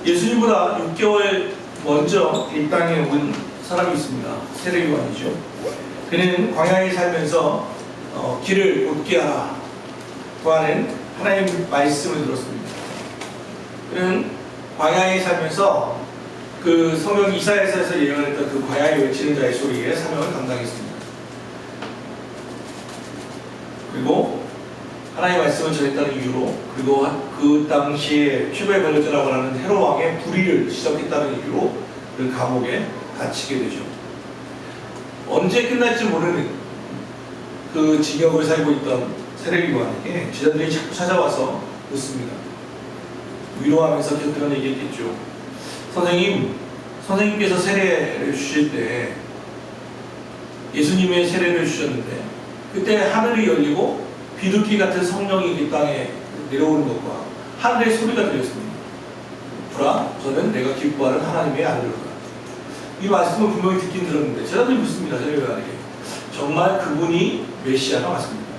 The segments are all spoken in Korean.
예수님보다 6개월 먼저 이 땅에 온 사람이 있습니다. 세례요한이죠. 그는 광야에 살면서 길을 곧게 하라 구하는 하나님의 말씀을 들었습니다. 그는 광야에 살면서 그 성경 이사야서에서 예언했던 그 광야에 외치는 자의 소리에 사명을 감당했습니다. 그리고 하나님의 말씀을 전했다는 이유로, 그리고 그 당시에 최고의 권력자라고 하는 헤롯 왕의 불의를 지적했다는 이유로 그 감옥에 갇히게 되죠. 언제 끝날지 모르는 그 징역을 살고 있던 세례요한에게 제자들이 자꾸 찾아와서 묻습니다. 위로하면서 계속 그런 얘기했겠죠. 선생님께서 세례를 주실 때 예수님의 세례를 주셨는데 그때 하늘이 열리고 비둘기 같은 성령이 이 땅에 내려오는 것과 하늘의 소리가 들렸습니다. 보라, 저는 내가 기뻐하는 하나님의 아들이로다. 이 말씀을 분명히 듣긴 들었는데 제자들이 묻습니다. 세례요한에게 정말 그분이 메시아가 맞습니까?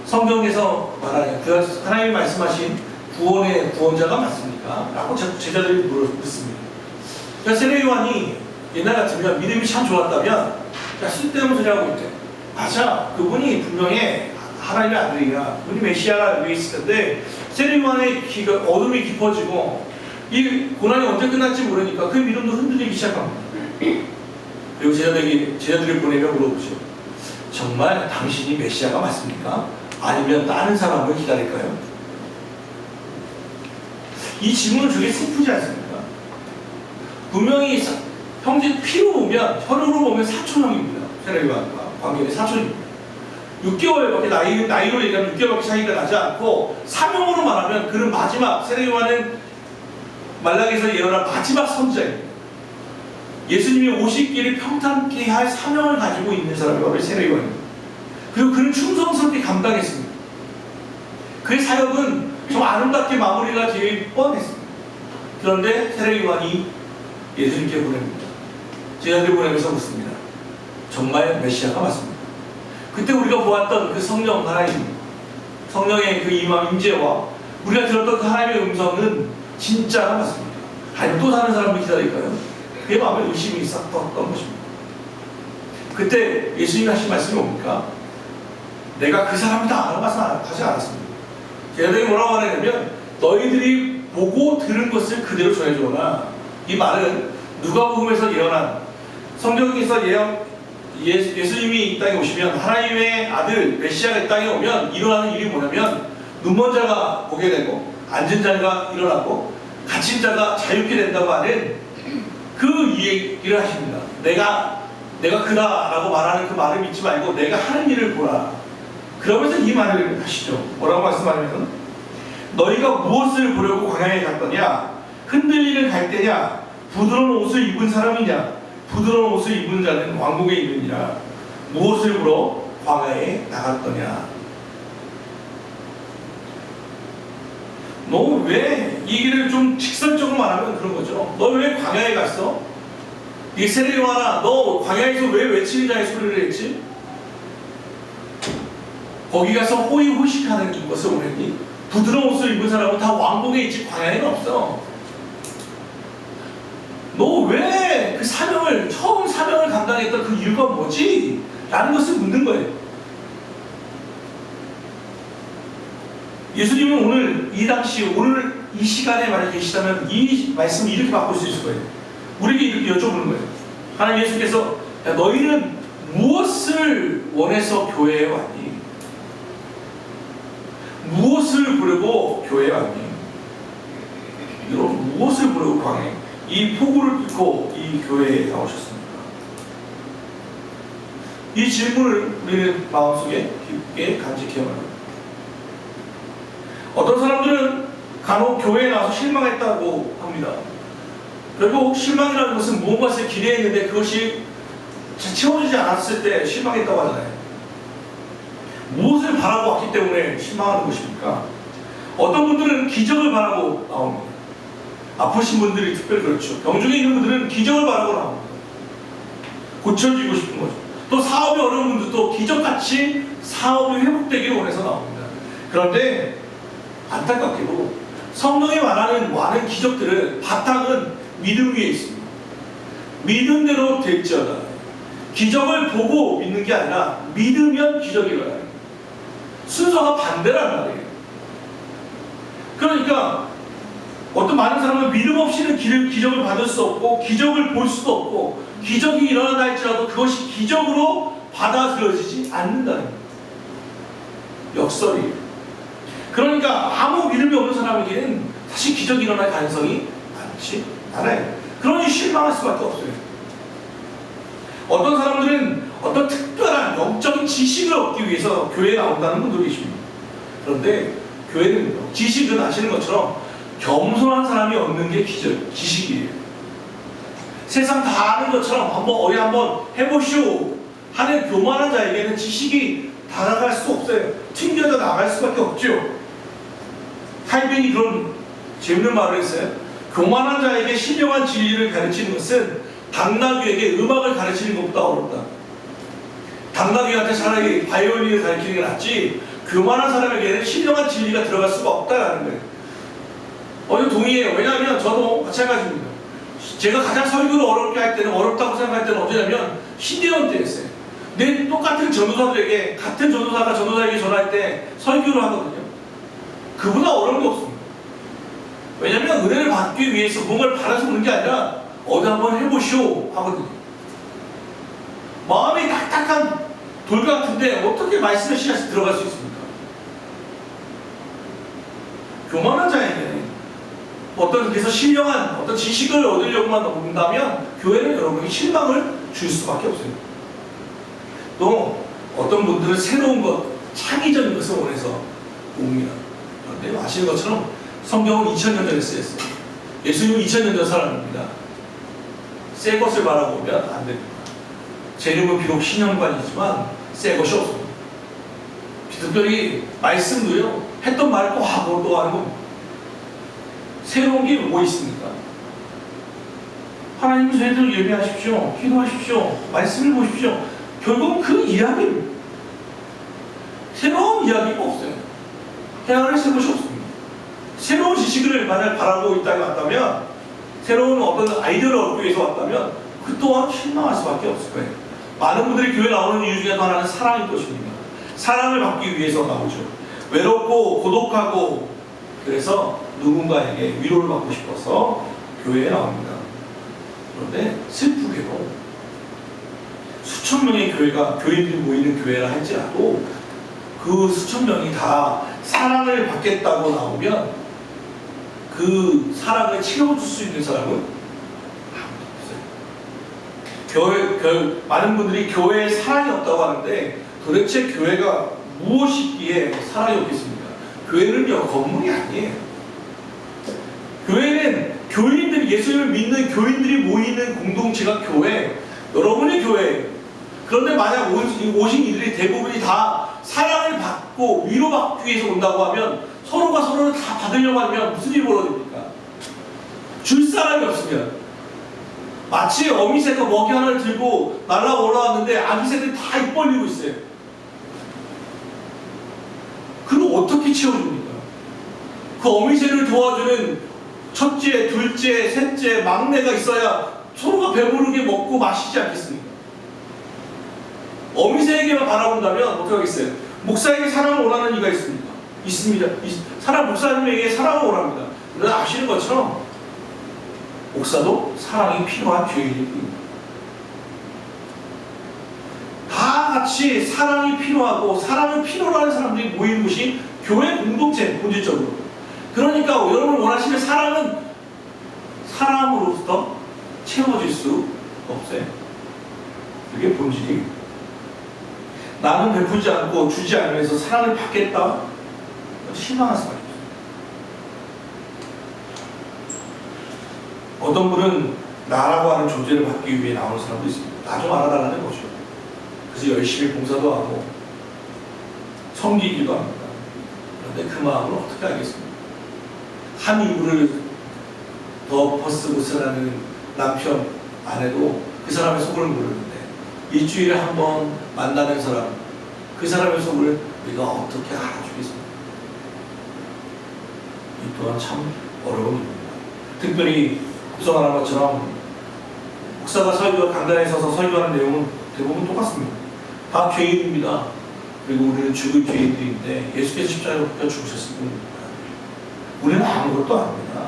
성경에서 말하는 그 하나님이 말씀하신 구원의 구원자가 맞습니까? 라고 제자들이 묻습니다. 그러니까 세례요한이 옛날 같으면 믿음이 참 좋았다면 야, 쓸데없는 소리 하고 있대. 맞아, 그분이 분명히 하나님의 아들이야, 그분이 메시아가 위에 있을 텐데 세례요한의 어둠이 깊어지고 이 고난이 언제 끝날지 모르니까 그 믿음도 흔들리기 시작합니다. 그리고 제자들을 보내며 물어보죠. 정말 당신이 메시아가 맞습니까? 아니면 다른 사람을 기다릴까요? 이 질문은 되게 슬프지 않습니까? 분명히 형제 피로 보면, 혈육으로 보면 사촌형입니다. 세례요한과 관계는 사촌입니다. 6개월밖에 나이로 얘기하면 6개월밖에 차이가 나지 않고 사명으로 말하면 그는 마지막, 세례요한은 말라기에서 예언한 마지막 선자입니다. 예수님이 오실 길을 평탄케 할 사명을 가지고 있는 사람이 바로 세례요한입니다. 그리고 그는 충성스럽게 감당했습니다. 그의 사역은 좀 아름답게 마무리가 되길 뻔했습니다. 그런데 세례요한이 예수님께 보냅니다. 제자들 보내면서 묻습니다. 정말 메시아가 맞습니까? 그때 우리가 보았던 그 성령 하나님, 성령의 그 임재와 우리가 들었던 그 하나님의 음성은 진짜가 맞습니까? 아니면 또 다른 사람을 기다릴까요? 그의 마음에 의심이 싹 떴던 것입니다. 그때 예수님이 하신 말씀이 뭡니까? 내가 그 사람이다 라고 하지 않았습니다. 제자들이 뭐라고 하냐면 너희들이 보고 들은 것을 그대로 전해주거나, 이 말은 누가복음에서 예언한, 성경에서 예수님이 이 땅에 오시면, 하나님의 아들 메시아가 이 땅에 오면 일어나는 일이 뭐냐면 눈먼 자가 보게 되고 앉은 자가 일어나고 갇힌 자가 자유케 된다고 하는 그 얘기를 하십니다. 내가 그다라고 말하는 그 말을 믿지 말고 내가 하는 일을 보라. 그러면서 이 말을 하시죠. 뭐라고 말씀하냐면 너희가 무엇을 보려고 광야에 갔더냐? 흔들리는 갈대냐? 부드러운 옷을 입은 사람이냐? 부드러운 옷을 입은 자는 왕국에 있느니라. 무엇을 보러 광야에 나갔더냐? 너 왜, 이 얘기를 좀 직설적으로 말하면 그런 거죠. 너 왜 광야에 갔어? 이 세례요한아, 너 광야에서 왜 외치는 자의 소리를 했지? 거기 가서 호의호식하는 것을 원했니? 부드러운 옷을 입은 사람은 다 왕국에 있지 광야에는 없어. 너 왜 그 처음 사명을 감당했던 그 이유가 뭐지? 라는 것을 묻는 거예요. 예수님은 오늘 이 당시, 오늘 이 시간에 만약 계시다면 이 말씀을 이렇게 바꿀 수 있을 거예요. 우리에게 이렇게 여쭤보는 거예요. 하나님 예수께서 야, 너희는 무엇을 원해서 교회에 왔니? 무엇을 보려고 교회에 왔니? 여러분, 무엇을 보려고 광야에, 이 폭우를 뚫고 이 교회에 나오셨습니까? 이 질문을 우리는 마음속에 깊게 간직해야 합니다. 어떤 사람들은 간혹 교회에 나와서 실망했다고 합니다. 결국 실망이라는 것은 무엇을 기대했는데 그것이 채워지지 않았을 때 실망했다고 하잖아요. 무엇을 바라고 왔기 때문에 실망하는 것입니까? 어떤 분들은 기적을 바라고 나옵니다. 아프신 분들이 특별히 그렇죠. 병중에 있는 분들은 기적을 바라고 나옵니다. 고쳐지고 싶은 거죠. 또 사업이 어려운 분들도 기적같이 사업이 회복되기를 원해서 나옵니다. 그런데 안타깝게도 성경이 말하는 많은 기적들은 바탕은 믿음 위에 있습니다. 믿음대로 될지어다. 기적을 보고 믿는 게 아니라 믿으면 기적이 일어나요. 순서가 반대란 말이에요. 그러니까 어떤 많은 사람은 믿음 없이는 기적을 받을 수 없고 기적을 볼 수도 없고 기적이 일어난다 할지라도 그것이 기적으로 받아들여지지 않는다는 거예요. 역설이에요. 그러니까 아무 믿음이 없는 사람에게는 사실 기적이 일어날 가능성이 많지 않아요. 그러니 실망할 수밖에 없어요. 어떤 사람들은 어떤 특별한 영적인 지식을 얻기 위해서 교회에 나온다는 분들이 계십니다. 그런데 교회는 지식은 아시는 것처럼 겸손한 사람이 얻는 게 지식이에요. 세상 다 아는 것처럼 어디 한번 해보시오 하는 교만한 자에게는 지식이 다가갈 수 없어요. 튕겨져 나갈 수밖에 없죠. 칼빈이 그런 재밌는 말을 했어요. 교만한 자에게 신령한 진리를 가르치는 것은 당나귀에게 음악을 가르치는 것보다 어렵다. 당나귀한테 차라리 바이올린을 가르치는 게 낫지 교만한 사람에게는 신령한 진리가 들어갈 수가 없다라는 거예요. 동의해요. 왜냐하면 저도 마찬가지입니다. 제가 가장 설교를 어렵게 할 때는, 어렵다고 생각할 때는 언제냐면 신대원 때였어요. 내 똑같은 전도사들에게, 같은 전도사가 전도사에게 전할 때 설교를 하거든요. 그보다 어려운 게 없습니다. 왜냐하면 은혜를 받기 위해서 뭔가를 바라서 그런 게 아니라 어디 한번 해보시오 하거든요. 마음이 딱딱한 돌 같은데 어떻게 말씀의 씨앗이 들어갈 수 있습니까? 교만한 자에게는 그래서 신령한 어떤 지식을 얻으려고만 온다면 교회는 여러분에게 실망을 줄 수밖에 없어요. 또 어떤 분들은 새로운 것, 창의적인 것을 원해서 옵니다. 그런데 아시는 것처럼 성경은 2000년 전에 쓰였어요. 예수님은 2000년 전 사람입니다. 새 것을 바라보면 안 됩니다. 재림은 비록 신령관이지만 새 것이 없습니다. 특별히 말씀도요, 했던 말을 또 하고 또 하는 겁니다. 새로운 게 뭐 있습니까? 하나님 저희들 예배하십시오. 기도하십시오. 말씀을 보십시오. 결국 그 이야기입니다. 새로운 이야기가 없어요. 해안을 새 것이 없습니다. 새로운 지식을 만약 바라고 있다고 왔다면, 새로운 어떤 아이디어를 얻기 위해서 왔다면 그 또한 실망할 수밖에 없을 거예요. 많은 분들이 교회 나오는 이유 중에 하나는 사랑일 것입니다. 사랑을 받기 위해서 나오죠. 외롭고 고독하고 그래서 누군가에게 위로를 받고 싶어서 교회에 나옵니다. 그런데 슬프게도 수천 명의 교인들이 모이는 교회라 할지라도 그 수천 명이 다 사랑을 받겠다고 나오면 그 사랑을 채워줄 수 있는 사람은 아무도 없어요. 많은 분들이 교회에 사랑이 없다고 하는데 도대체 교회가 무엇이기에 사랑이 없겠습니까? 교회는요, 건물이 아니에요. 교회는 교인들이, 예수님을 믿는 교인들이 모이는 공동체가 교회, 여러분의 교회예요. 그런데 만약 오신 이들이 대부분이 다 사랑을 받고 위로받기 위해서 온다고 하면 서로가 서로를 다 받으려고 하면 무슨 일이 벌어집니까? 줄 사람이 없으면 마치 어미새가 먹이 하나를 들고 날아올라왔는데 아기새들이 다 입 벌리고 있어요. 그럼 어떻게 채워줍니까? 그 어미새를 도와주는 첫째, 둘째, 셋째, 막내가 있어야 서로가 배부르게 먹고 마시지 않겠습니까? 어미새에게만 바라본다면 어떻게 하겠어요? 목사에게 사랑을 원하는 이가 있습니까? 있습니다. 목사님에게 사랑을 원합니다. 그러나 아시는 것처럼 목사도 사랑이 필요한 죄인일 뿐입니다. 다 같이 사랑이 필요하고 사랑을 필요로 하는 사람들이 모이는 곳이 교회 공동체, 본질적으로. 그러니까 여러분 원하시는 사랑은 사랑으로부터 채워질 수 없어요. 그게 본질이에요. 나는 베푸지 않고 주지 않으면서 사랑을 받겠다? 실망할 수밖에 없어요. 어떤 분은 나라고 하는 존재를 받기 위해 나오는 사람도 있습니다. 나 좀 알아달라는 거죠. 그래서 열심히 봉사도 하고 섬기기도 합니다. 그런데 그 마음을 어떻게 알겠습니까? 한 이불을 더 벗쓰고 살아가는 남편, 아내도 그 사람의 속을 모르는데 일주일에 한 번 만나는 사람, 그 사람의 속을 우리가 어떻게 알아주겠습니까? 이 또한 참 어려운 일입니다. 특별히 구성하는 것처럼 목사가 강단에 서서 설교하는 내용은 대부분 똑같습니다. 다 죄인입니다. 그리고 우리는 죽을 죄인들인데 예수께서 십자가에 못 박혀 죽으셨을 뿐입니다. 우리는 아무것도 아닙니다.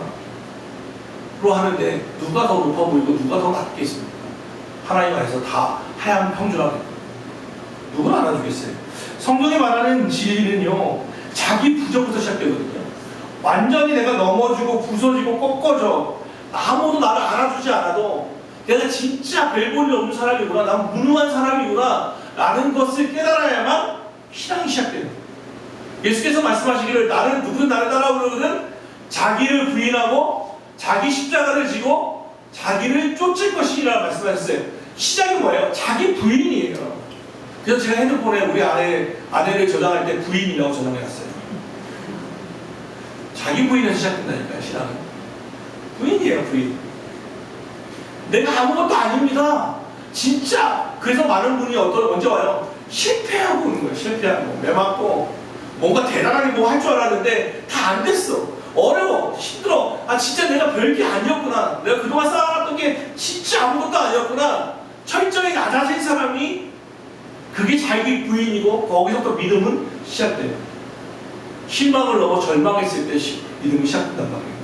로 하는데 누가 더 높아 보이고 누가 더 낫겠습니까? 하나님 안에서 다 하얀 평준하겠거든요. 누가 알아주겠어요? 성경이 말하는 진리는요, 자기 부정부터 시작되거든요. 완전히 내가 넘어지고 부서지고 꺾어져 아무도 나를 알아주지 않아도 내가 진짜 별 볼일 없는 사람이구나, 난 무능한 사람이구나 라는 것을 깨달아야만 신앙이 시작돼요. 예수께서 말씀하시기를 누구든 나를 따라오려거든 자기를 부인하고 자기 십자가를 지고 자기를 쫓을 것이라 말씀하셨어요. 시작이 뭐예요? 자기 부인이에요. 그래서 제가 핸드폰에 우리 아내를 저장할 때 부인이라고 저장해놨어요. 자기 부인에서 시작된다니까요, 신앙은. 부인이에요, 부인. 내가 아무것도 아닙니다. 진짜. 그래서 많은 분이 언제 와요? 실패하고 오는 거예요. 실패하고 매맞고 뭔가 대단하게 뭐 할 줄 알았는데 다 안 됐어. 어려워. 힘들어. 아 진짜 내가 별게 아니었구나. 내가 그동안 쌓아놨던 게 진짜 아무것도 아니었구나. 철저히 낮아진 사람이 그게 자기 부인이고 거기서부터 믿음은 시작돼요. 실망을 넘어 절망했을 때 믿음이 시작된단 말이에요.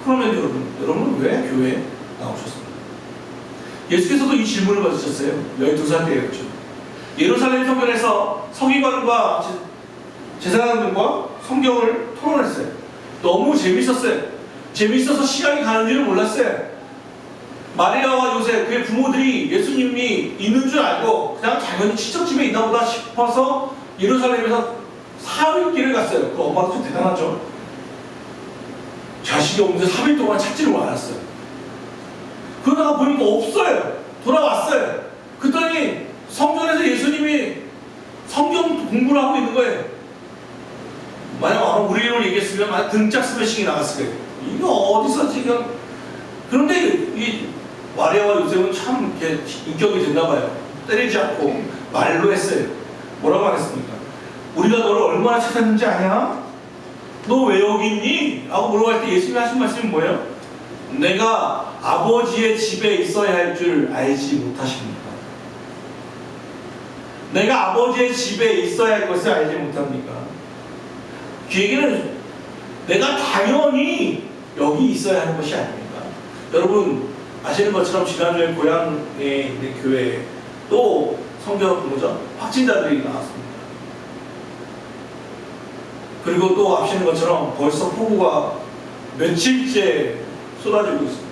그러면 여러분은 왜 교회에 나오셨습니까? 예수께서도 이 질문을 받으셨어요. 12살 때였죠. 예루살렘 성전에서 서기관과 제사장들과 성경을 토론했어요. 너무 재밌었어요. 재밌어서 시간이 가는 줄을 몰랐어요. 마리아와 요셉, 그의 부모들이 예수님이 있는 줄 알고 그냥 당연히 친척집에 있나 보다 싶어서 예루살렘에서 사흘길을 갔어요. 그 엄마도 좀 대단하죠. 자식이 없는데 3일 동안 찾지를 않았어요. 그러다가 보니까 없어요. 돌아왔어요. 그랬더니 성전에서 예수님이 성경 공부를 하고 있는 거예요. 만약 우리로 얘기했으면 만약 등짝 스매싱이 나갔을 거예요. 이게 어디서 지금. 그런데 이 마리아와 요셉은 참 이렇게 인격이 됐나 봐요. 때리지 않고 말로 했어요. 뭐라고 하겠습니까? 우리가 너를 얼마나 찾았는지 아냐? 너 왜 여기 있니? 라고 물어볼 때 예수님이 하신 말씀이 뭐예요? 내가 아버지의 집에 있어야 할 줄 알지 못하십니까? 내가 아버지의 집에 있어야 할 것을 알지 못합니까? 그 얘기는 내가 당연히 여기 있어야 하는 것이 아닙니까? 여러분 아시는 것처럼 지난주에 고향에 있는 교회에 또 성경 확진자들이 나왔습니다. 그리고 또 아시는 것처럼 벌써 폭우가 며칠째 쏟아지고 있습니다.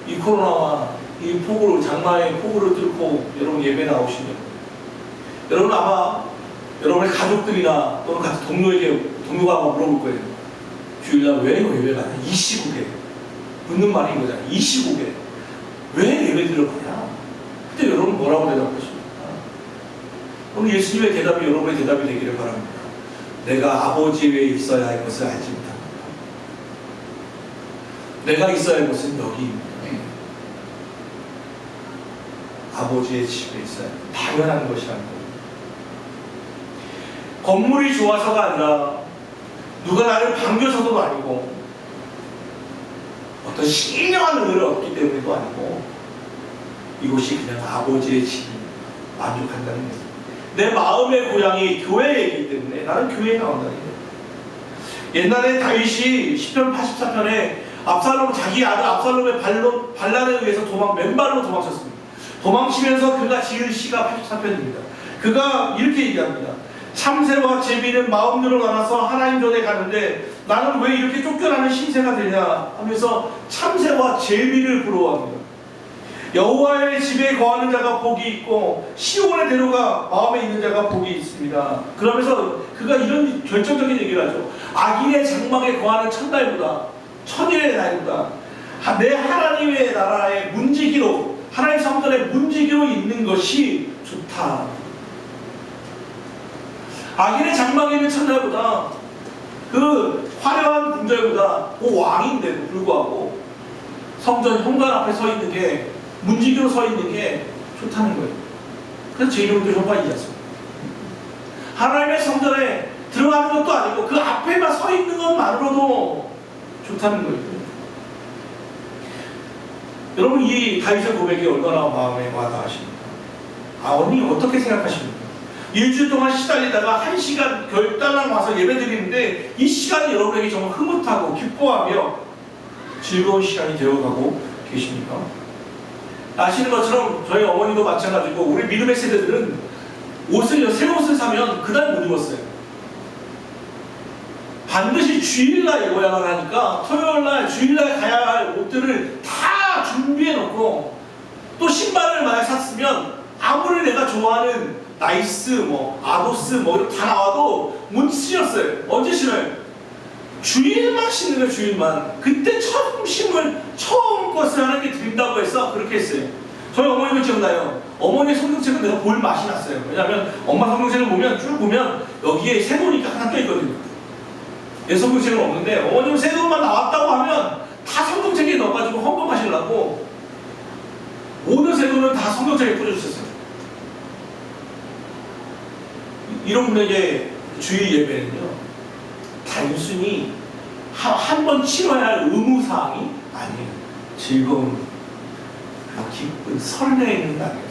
이 코로나와 이 폭우를, 장마의 폭우를 뚫고 여러분 예배 나오시면 여러분 아마 여러분의 가족들이나 또는 같은 동료가 아마 물어볼 거예요. 주일날 왜 예배 가냐? 이 시국에. 묻는 말이 이거잖아요. 이 시국에. 왜 예배 드리러 가냐? 그때 여러분 뭐라고 대답하십니까? 오늘 예수님의 대답이 여러분의 대답이 되기를 바랍니다. 내가 아버지 위에 있어야 할 것을 알지 못합니다. 내가 있어야 할 것은 여기입니다. 아버지의 집에 있어야 당연한 것이라는 겁니다. 건물이 좋아서가 아니라 누가 나를 반겨서도 아니고 어떤 신령한 은혜를 얻기 때문에도 아니고 이곳이 그냥 아버지의 집입니다. 만족한다는 거예요. 내 마음의 고향이 교회이기 때문에 나는 교회에 나온다는 거예요. 옛날에 다윗이 시편 84편에 자기 아들 압살롬의 반란에 의해서 맨발로 도망쳤습니다. 도망치면서 그가 지은 시가 84편입니다. 그가 이렇게 얘기합니다. 참새와 제비는 마음대로 나눠서 하나님 전에 가는데 나는 왜 이렇게 쫓겨나는 신세가 되냐 하면서 참새와 제비를 부러워합니다. 여호와의 집에 거하는 자가 복이 있고 시온의 대로가 마음에 있는 자가 복이 있습니다. 그러면서 그가 이런 결정적인 얘기를 하죠. 악인의 장막에 거하는 천날보다 천일의 날보다 내 하나님의 나라의 문지기로 하나님 성전의 문지기로 있는 것이 좋다. 악인의 장막에 있는 천날보다 그 화려한 궁전보다 그 왕인데도 불구하고 성전 현관 앞에 서 있는 게 문지기로 서 있는 게 좋다는 거예요. 그래서 제 이름도 현관이지 않습니까? 하나님의 성전에 들어가는 것도 아니고 그 앞에만 서 있는 것만으로도 좋다는 거예요. 여러분, 이 다윗의 고백이 얼마나 마음에 와닿으십니까? 아버님 어떻게 생각하십니까? 일주일 동안 시달리다가 1시간 결단랑 와서 예배 드리는데 이 시간이 여러분에게 정말 흐뭇하고 기뻐하며 즐거운 시간이 되어가고 계십니까? 아시는 것처럼 저희 어머니도 마찬가지고 우리 믿음의 세대들은 새 옷을 사면 그날 못 입었어요. 반드시 주일날 입어야만 하니까 토요일날 주일날 가야 할 옷들을 다 준비해 놓고, 또 신발을 만약 샀으면 아무리 내가 좋아하는 나이스 아도스 다 나와도 못 신었어요. 언제 신어요? 주일만 신는 거예요. 주일만. 그때 처음 것을 하나님께 드린다고 해서 그렇게 했어요. 저희 어머니도 기억나요. 어머니의 성경책은 내가 볼 맛이 났어요. 왜냐하면 엄마 성경책을 쭉 보면 여기에 새 돈이 하나 껴있거든요. 내 성경책은 없는데 어머님 새 돈만 나왔다고 하면 다 성경책에 넣어가지고 헌금하시려고 모든 새 돈을 다 성경책에 꽂아주셨어요. 이런 분에게 주일 예배는요, 단순히 한 번 치러야 할 의무사항이 아니에요. 즐거운, 기쁜, 설레는 날이었어요.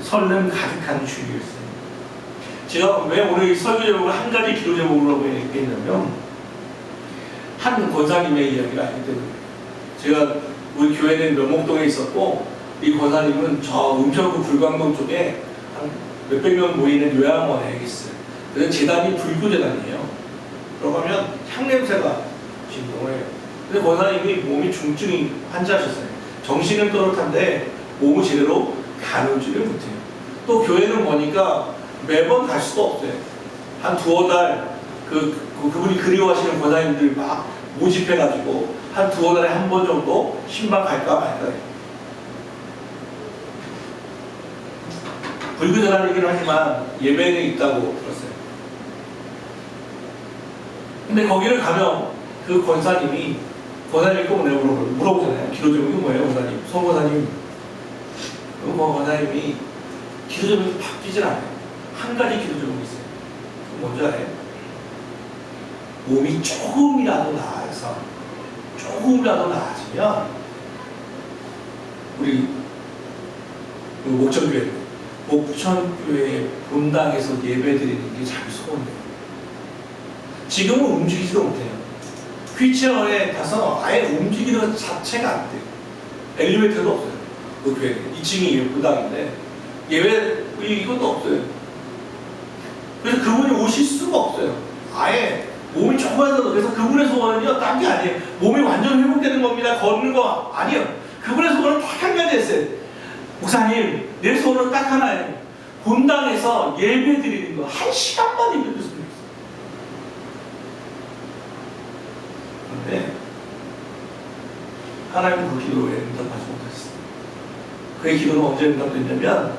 설렘 가득한 주일이었어요. 제가 왜 오늘 이 설교 제목을 한 가지 기도 제목으로 했냐면, 한 권사님의 이야기를 알기 때문에. 제가 우리 교회는 면목동에 있었고, 이 권사님은 저 은평구 불광동 쪽에 한 몇백 명 모이는 요양원에 있어요. 그래서 재단이 불교재단이에요. 그러면 향냄새가 진동을 해요. 근데 권사님이 몸이 중증 환자셨어요. 정신은 또렷한데 몸을 제대로 가누지를 못해요. 또 교회는 뭐니까 매번 갈 수도 없어요. 한 두어 달 그분이 그리워하시는 권사님들 막 모집해가지고 한 두어 달에 한 번 정도 신방 갈까 말까 해요. 불교재단이긴 하지만 예배는 있다고 들었어요. 근데 거기를 가면 그 권사님이 꼭 내가 물어보잖아요. 기도 제목이 뭐예요, 권사님? 권사님. 권사님이 기도 제목이 바뀌질 않아요. 한 가지 기도 제목이 있어요. 뭔지 알아요? 몸이 조금이라도 나아지면 우리 목천교회 본당에서 예배드리는 게 자기 소원이에요. 지금은 움직이지도 못해요. 휠체어에 가서 아예 움직이는 것 자체가 안 돼요. 엘리베이터도 없어요. 그 교회는 2층이 본당인데 예배 이것도 없어요. 그래서 그분이 오실 수가 없어요. 아예 몸이 조금이라도. 그래서 그분의 소원은요, 딴 게 아니에요. 몸이 완전 회복되는 겁니다. 걷는 거 아니에요. 그분의 소원은 딱 한 가지 했어요. 목사님, 내 소원은 딱 하나예요. 본당에서 예배 드리는 거 1시간만 예배 드렸으면 좋겠어요. 그런데 하나님은 그 기도에 응답하지 못했어요. 그의 기도는 언제 응답됐냐면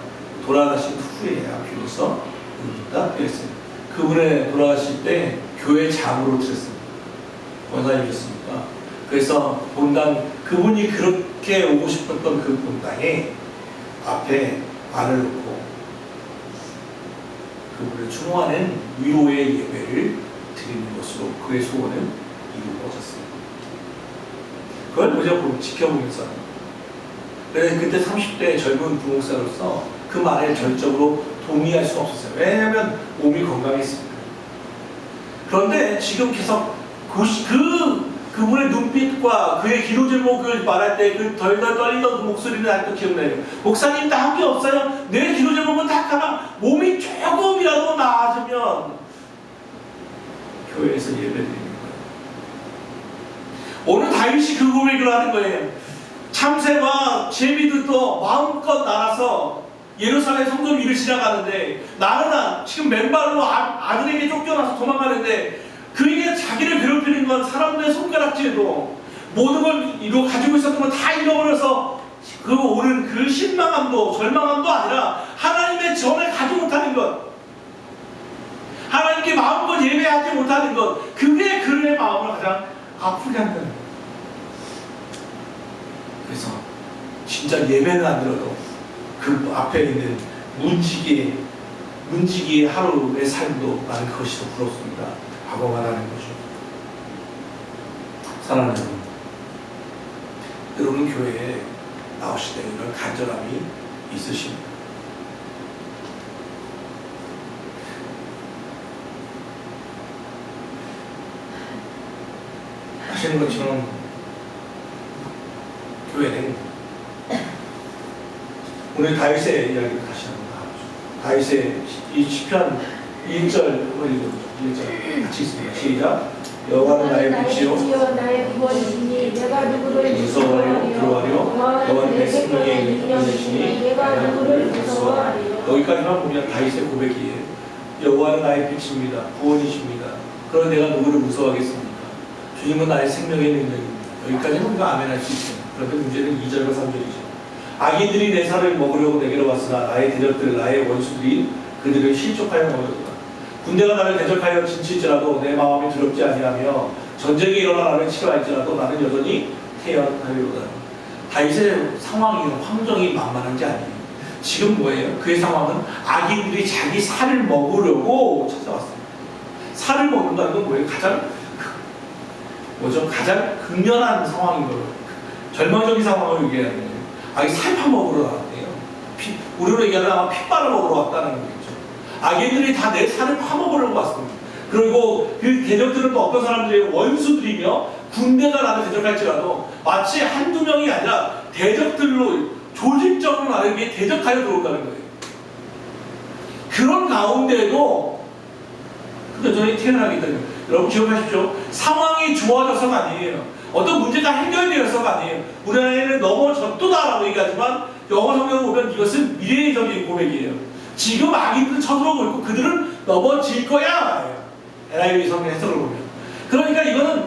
돌아가신 후에야 비로소 응답됐어요. 그분의 돌아가실 때 교회 장으로 드렸습니다. 권사님이셨으니까. 그래서 본당, 그분이 그렇게 오고 싶었던 그 본당에 앞에 말을 놓고 그분을 추모하는 위로의 예배를 드리는 것으로 그의 소원을 이루어졌습니다. 그걸 그저 지켜보면서, 그래서 그때 30대 젊은 부목사로서 그 말에 전적으로 동의할 수 없었어요. 왜냐하면 몸이 건강했습니다. 그런데 지금 계속 그분의 눈빛과 그의 기도 제목을 말할 때 그 덜덜 떨리던 그 목소리는 아직도 기억나요. 목사님, 나 한 게 없어요. 내 기도 제목은 딱 하나. 몸이 조금이라도 나아지면 교회에서 예배드리는 거예요. 오늘 다윗이 그 고백을 하는 거예요. 참새와 제비들도 마음껏 날아서 예루살렘 성전 위를 지나가는데 나는 지금 맨발로 아들에게 쫓겨나서 도망가는데, 그에게 자기를 괴롭히는 건 사람들의 손가락질도 모든 걸 가지고 있었던 걸 다 잃어버려서 그 오는 그 실망함도 절망함도 아니라 하나님의 전에 가지 못하는 것, 하나님께 마음껏 예배하지 못하는 것, 그게 그의 마음을 가장 아프게 한다는 거예요. 그래서 진짜 예배는 안 들어도 그 앞에 있는 문지기의 문지기의 하루의 삶도 나는 그것이 더 부럽습니다. 과거가 라는 거죠. 사랑하는 여러분, 여러분 교회에 나오실 때 이런 간절함이 있으십니다. 아시는 것처럼 교회는 오늘 다윗의 이야기를 다시 한번 나와보죠. 다윗의 이 시편 1절 한번 읽어보죠. 1절 같이 있습니다. 시작. 여호와는 나의 빛이요 나의 구원이시니 내가 누구를 무서워하려 여호와는 내 생명의 능력이시니 내가 누구를 무서워하리요. 여기까지만 보면 다윗의 고백이에요. 여호와는 나의 빛입니다. 구원이십니다. 그러나 내가 누구를 무서워하겠습니까? 주님은 나의 생명의 능력입니다. 여기까지는 우리가 아멘할 수 있습니다. 그런데 문제는 2절과 3절이죠. 악인들이 내 살을 먹으려고 내게로 왔으나 나의 대적들 나의 원수들이 그들을 실족하여 먹었도다. 군대가 나를 대적하여 진칠지라도 내 마음이 두렵지 아니하며 전쟁이 일어나 나를 치러할지라도 나는 여전히 태연하리로다. 다윗의 상황이 환경이 만만한 게 아니에요. 지금 뭐예요? 그의 상황은 악인들이 자기 살을 먹으려고 찾아왔습니다. 살을 먹는다는 건 뭐예요? 가장 극렬한 상황인 거예요. 절망적인 상황을 얘기하는 거예요. 악이 살 파먹으러 나왔대요. 우리로 얘기하면 핏발을 먹으러 왔다는 거겠죠. 악인들이 다 내 살을 파먹으려고 왔습니다. 그리고 그 대적들은 또 어떤 사람들이 원수들이며 군대가 나를 대적할지라도 마치 한두 명이 아니라 대적들로 조직적으로 나를 위해 대적하여 들어온다는 거예요. 그런 가운데에도 여전히 태어나기 때문에 여러분 기억하십시오. 상황이 좋아져서가 아니에요. 어떤 문제가 해결되어서가 아니에요. 우리 안에는 넘어졌도다라고 얘기하지만 영어 성경을 보면 이것은 미래적인 고백이에요. 지금 악인들은 쳐들어오고 있고 그들은 넘어질 거야. NIV 성경 해석을 보면. 그러니까 이거는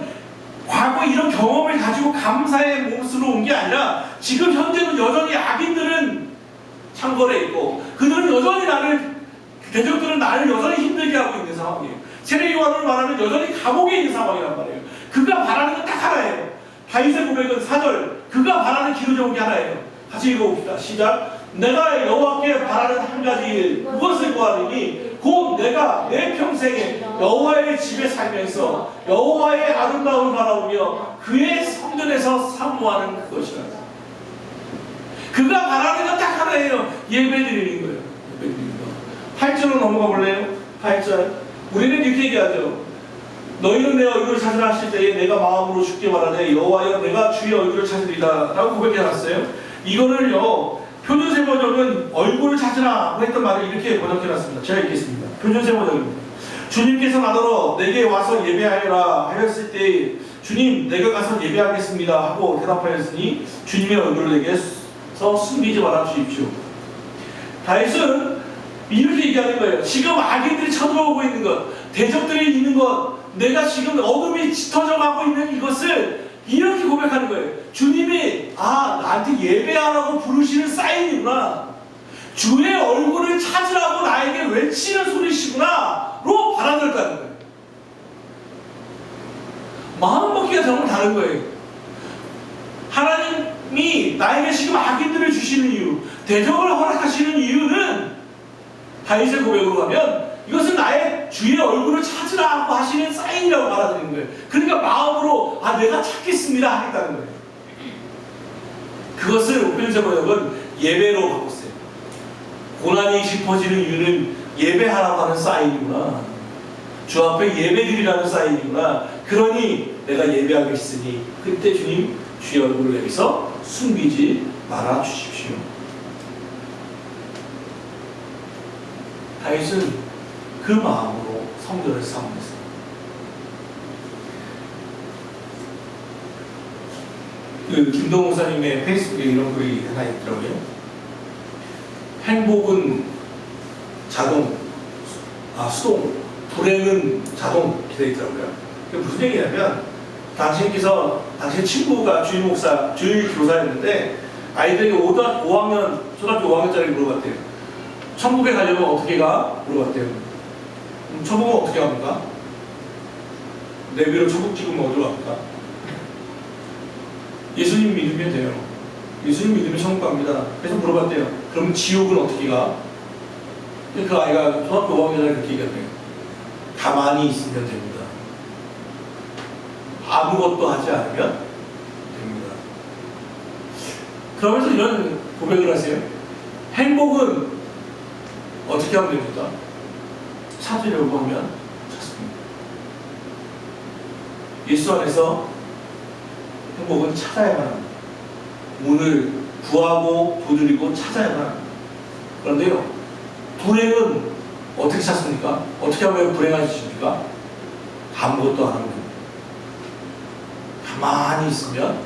과거 이런 경험을 가지고 감사의 몫으로 온 게 아니라 지금 현재는 여전히 악인들은 창궐에 있고 그들은 여전히 대적들은 나를 여전히 힘들게 하고 있는 상황이에요. 세례요한을 말하면 여전히 감옥에 있는 상황이란 말이에요. 그가 바라는 건 딱 하나예요. 다윗의 고백은 4절. 그가 바라는 기도 제목이 하나예요. 같이 읽어봅시다. 시작. 내가 여호와께 바라는 한 가지 일 무엇을 구하느니 곧 내가 내 평생에 여호와의 집에 살면서 여호와의 아름다움을 바라보며 그의 성전에서 사모하는 그것이라. 그가 바라는 건 딱 하나예요. 예배드리는 거예요. 예배드리는 거. 8절로 넘어가 볼래요? 8절. 우리는 이렇게 얘기하죠. 너희는 내 얼굴을 찾으라 하실 때에 내가 마음으로 주께 말하되 여호와여 내가 주의 얼굴을 찾으리다 라고 고백해놨어요. 이거를요 표준세 번역은 얼굴을 찾으라 했던 말을 이렇게 번역해놨습니다. 제가 읽겠습니다. 표준세 번역입니다. 주님께서 나더러 내게 와서 예배하여라 하였을 때 주님 내가 가서 예배하겠습니다 하고 대답하였으니 주님의 얼굴을 내게서 숨기지 말아 주십시오. 다윗은 이렇게 얘기하는 거예요. 지금 악인들이 쳐들어오고 있는 것, 대적들이 있는 것, 내가 지금 어둠이 짙어져 가고 있는 이것을 이렇게 고백하는 거예요. 주님이 나한테 예배하라고 부르시는 사인이구나. 주의 얼굴을 찾으라고 나에게 외치는 소리시구나로 받아들였다는 거예요. 마음먹기가 정말 다른 거예요. 하나님이 나에게 지금 악인들을 주시는 이유, 대적을 허락하시는 이유는 다윗의 고백으로 가면 이것은 나의 주의 얼굴을 찾으라고 하시는 사인이라고 받아들이는 거예요. 그러니까 마음으로 내가 찾겠습니다 하겠다는 거예요. 그것을 우편세 번역은 예배로 바꿨어요. 고난이 깊어지는 이유는 예배하라고 하는 사인이구나. 주 앞에 예배드리라는 사인이구나. 그러니 내가 예배하겠으니 그때 주님 주의 얼굴을 내게서 숨기지 말아 주십시오. 다윗은 그 마음으로 성전을 사모했어요. 김동호 목사님의 페이스북에 이런 글이 하나 있더라고요. 행복은 수동, 불행은 자동 기대 있더라고요. 그게 무슨 얘기냐면 당신 친구가 주일 교사였는데 아이들에게 초등학교 5학년짜리 물어봤대요. 천국에 가려면 어떻게 가? 물어봤대요. 천국은 어떻게 갑니까? 내비로 천국 찍으면 어디로 갑니까? 예수님 믿으면 돼요. 예수님 믿으면 천국 갑니다. 그래서 물어봤대요. 그럼 지옥은 어떻게 가? 그 아이가 초등학교 5학년에 그렇게 얘기하네요. 가만히 있으면 됩니다. 아무것도 하지 않으면 됩니다. 그러면서 이런 고백을 하세요. 행복은 어떻게 하면 됩니까? 찾으려고 하면 찾습니다. 예수 안에서 행복은 찾아야만 합니다. 문을 구하고 두드리고 찾아야만 합니다. 그런데요, 불행은 어떻게 찾습니까? 어떻게 하면 불행하십니까? 아무것도 안 하면 됩니다. 가만히 있으면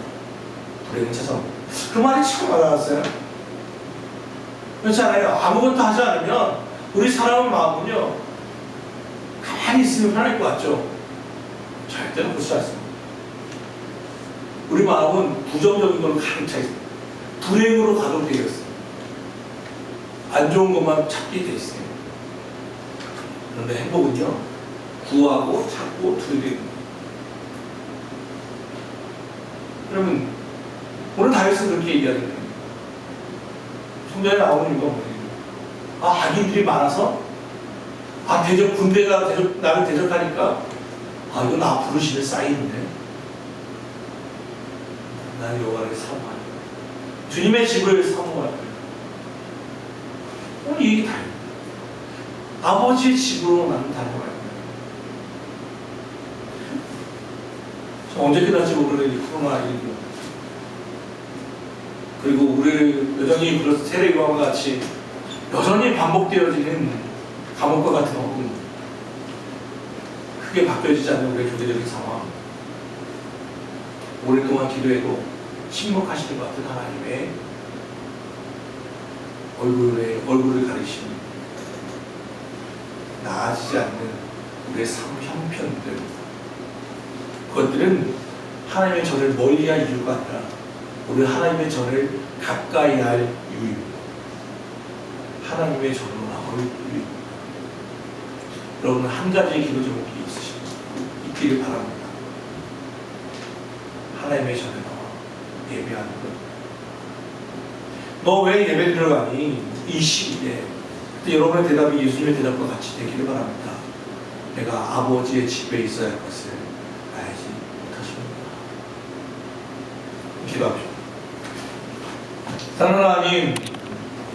불행은 찾아옵니다. 그 말이 참 와닿았어요. 그렇지 않아요? 아무것도 하지 않으면 우리 사람의 마음은요, 가만히 있으면 편할 것 같죠? 절대로 그렇지 않습니다. 우리 마음은 부정적인 걸로 가득 차 있습니다. 불행으로 가득되어 있어요. 안 좋은 것만 찾게 되어 있어요. 그런데 행복은요, 구하고 찾고 두드리는 거예요. 그러면 오늘 다윗은 그렇게 얘기하는 거예요. 성경에 나오는 이유가 뭐예요? 악인들이 많아서 군대가 나를 대적하니까 이거 나 부르시는 사인인데 나는 여호와를 사모하는 거야. 주님의 집을 사모하는 거야. 오늘 이 얘기 다예요. 아버지의 집으로 나는 다녀가야 돼요. 언제 끝날지 모르는 이 코로나19. 그리고 우리를 여전히 세례요한과 같이 여전히 반복되어지는 감옥과 같은 어둠, 크게 바뀌어지지 않는 우리의 교회적인 상황, 오랫동안 기도해도 침묵하시는 것 같은 하나님의 얼굴을 가리시는 나아지지 않는 우리의 삶 형편들, 그것들은 하나님의 전을 멀리할 이유가 아니라 우리 하나님의 전을 가까이 할 이유입니다. 하나님의 전으로 나올 이유입니다. 여러분, 한 가지의 기도 제목이 있기를 바랍니다. 하나님의 전에 나와 예배하는 것. 너 왜 예배 들어가니? 이 시기에. 여러분의 대답이 예수님의 대답과 같이 되기를 바랍니다. 내가 아버지의 집에 있어야 할 것을 알지 못하십니다. 기도합시다. 사랑하는 하나님,